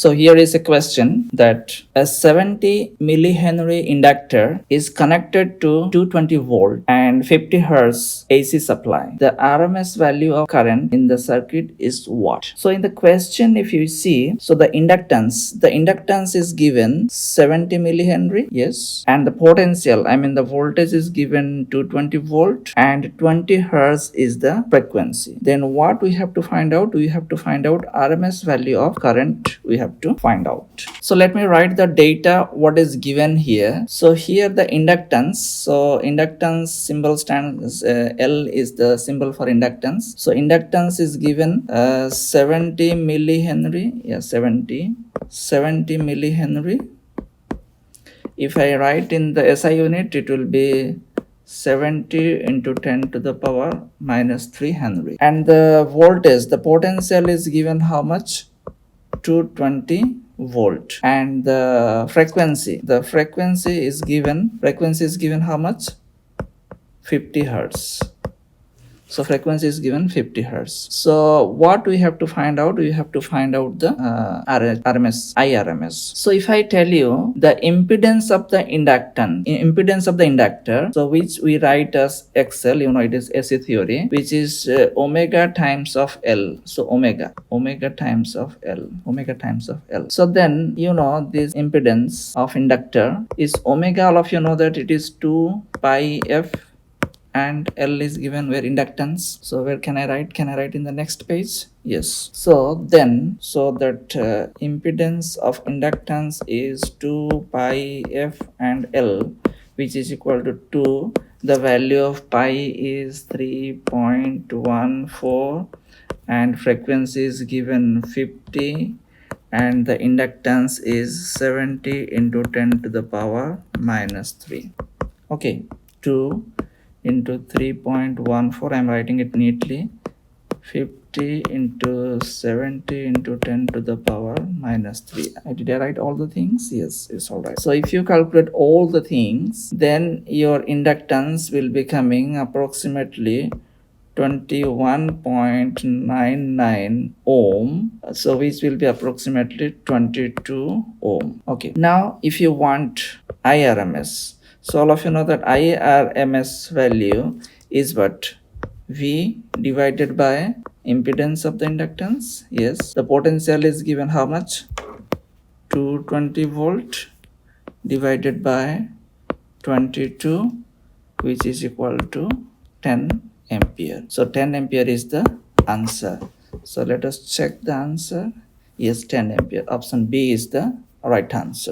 So here is a question that a 70 millihenry inductor is connected to 220 volt and 50 hertz AC supply. The RMS value of current in the circuit is what? So in the question, if you see, so the inductance is given 70 millihenry, yes, and the potential, the voltage is given 220 volt and 20 hertz is the frequency. Then what we have to find out? We have to find out RMS value of current. We have to find out. So let me write the data what is given here. So here the inductance. So inductance symbol stands L is the symbol for inductance. So inductance is given 70 millihenry. Yeah, 70 millihenry. If I write in the SI unit, it will be 70 into 10 to the power minus 3 Henry. And the voltage, the potential is given how much? 220 volt. And the frequency is given how much? 50 hertz. So frequency is given 50 hertz. So what we have to find out? We have to find out the 𝐼rms. So if I tell you the impedance of the inductor, so which we write as XL, it is AC theory, which is omega times of L. So omega times of L. So then this impedance of inductor is omega. All of you know that it is 2 pi f. And L is given where inductance. So where can I write? Can I write in the next page? Yes. So that impedance of inductance is 2 pi f and L, which is equal to 2. The value of pi is 3.14 and frequency is given 50 and the inductance is 70 into 10 to the power minus 3. Okay, 2 into 3.14, I'm writing it neatly, 50 into 70 into 10 to the power minus 3. Did I write all the things? Yes, it's all right. So if you calculate all the things, then your inductance will be coming approximately 21.99 ohm, so which will be approximately 22 ohm. Okay, now if you want IRMS, so all of you know that IRMS value is what? V divided by impedance of the inductance. Yes. The potential is given how much? 220 volt divided by 22, which is equal to 10 ampere. So 10 ampere is the answer. So let us check the answer. Yes, 10 ampere. Option B is the right answer.